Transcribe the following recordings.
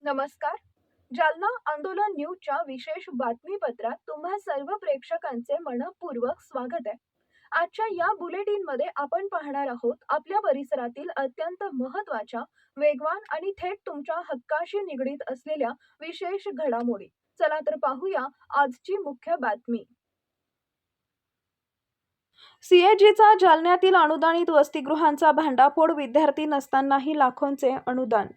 नमस्कार. जालना आंदोलन न्यूजच्या विशेष बातमीपत्रात तुम्हा सर्व प्रेक्षकांचे मनपूर्वक स्वागत आहे. आजच्या या बुलेटिनमध्ये आपण पाहणार आहोत आपल्या परिसरातील अत्यंत महत्त्वाच्या, वेगवान आणि थेट तुमच्या हक्काशी निगडीत असलेल्या विशेष घडामोडी. चला तर पाहूया आजची मुख्य बातमी. सीएजीचा जालन्यातील अनुदानित वसतिगृहांचा भांडाफोड, विद्यार्थी नसतानाही लाखोंचे अनुदान.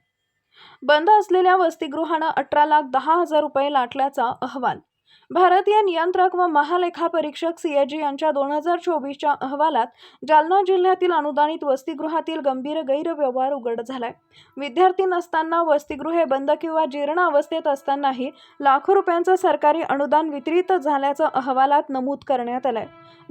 बंद असलेल्या वसतिगृहांना 18,10,000 रुपये लाटल्याचा अहवाल. भारतीय नियंत्रक व महालेखापरीक्षक सीएजी यांच्या 2024च्या अहवालात जालना जिल्ह्यातील अनुदानित वसतिगृहातील गंभीर गैरव्यवहार उघड झालाय. विद्यार्थी नसताना, वसतिगृहे बंद किंवा जीर्ण अवस्थेत असतानाही लाखो रुपयांचं सरकारी अनुदान वितरित झाल्याचं अहवालात नमूद करण्यात आलंय.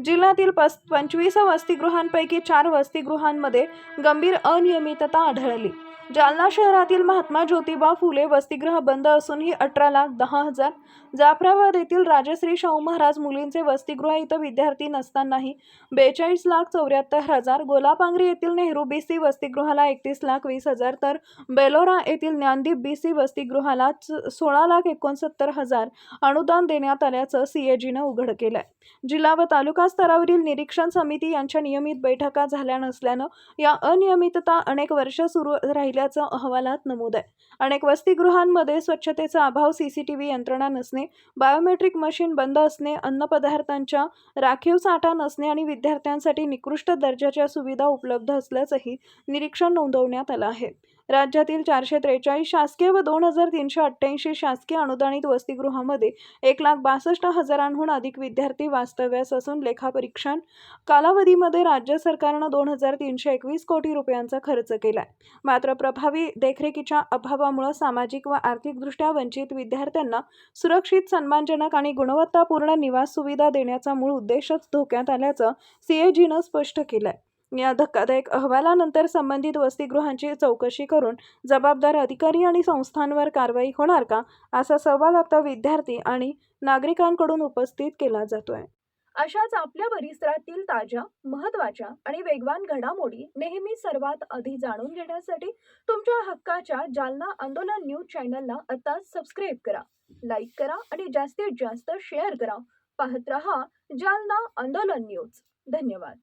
जिल्ह्यातील 25 वसतिगृहांपैकी 4 वसतिगृहांमध्ये गंभीर अनियमितता आढळली. जालना शहरातील महात्मा ज्योतिबा फुले वसतिगृह बंद असूनही 18,10,000, जाफराबाद येथील राजश्री शाहू महाराज मुलींचे वसतिगृह इथं विद्यार्थी नसतानाही 42,74,000, गोलापांगरी येथील नेहरू बीसी वसतिगृहाला 31,20,000 तर बेलोरा येथील ज्ञानदीप बीसी वसतिगृहाला 16,69,000 अनुदान देण्यात आल्याचं सीएजीनं उघड केलंय. जिल्हा व तालुका स्तरावरील निरीक्षण समिती यांच्या नियमित बैठका झाल्या नसल्यानं या अनियमितता अनेक वर्ष सुरू राहिल्याचं अहवालात नमूद आहे. अनेक वसतिगृहांमध्ये स्वच्छतेचा अभाव, सीसीटीव्ही यंत्रणा नसणे, बायोमेट्रिक मशीन बंद असणे, अन्नपदार्थांच्या राखीव साठा नसणे आणि विद्यार्थ्यांसाठी निकृष्ट दर्जाच्या सुविधा उपलब्ध असल्याचंही निरीक्षण नोंदवण्यात आलं आहे. राज्यातील 443 शासकीय व 2,388 शासकीय अनुदानित वसतिगृहामध्ये 1,62,000हून अधिक विद्यार्थी वास्तव्यास असून लेखापरीक्षण कालावधीमध्ये राज्य सरकारनं 2,321 कोटी रुपयांचा खर्च केलाय. मात्र प्रभावी देखरेखीच्या अभावामुळे सामाजिक व आर्थिकदृष्ट्या वंचित विद्यार्थ्यांना सुरक्षित, सन्मानजनक आणि गुणवत्तापूर्ण निवास सुविधा देण्याचा मूळ उद्देशच धोक्यात आल्याचं सीएजीनं स्पष्ट केलंय. या धक्कादायक अहवालानंतर संबंधित वसतिगृहांची चौकशी करून जबाबदार अधिकारी आणि संस्थांवर कारवाई होणार का, असा सवाल आता विद्यार्थी आणि नागरिकांकडून उपस्थित केला जातोय. अशाच आपल्या परिसरातील ताज्या, महत्त्वाच्या आणि वेगवान घडामोडी नेहमी सर्वात आधी जाणून घेण्यासाठी तुमच्या हक्काच्या जालना आंदोलन न्यूज चॅनलला आता सबस्क्राईब करा, लाईक करा आणि जास्तीत जास्त शेअर करा. पाहत रहा जालना आंदोलन न्यूज. धन्यवाद.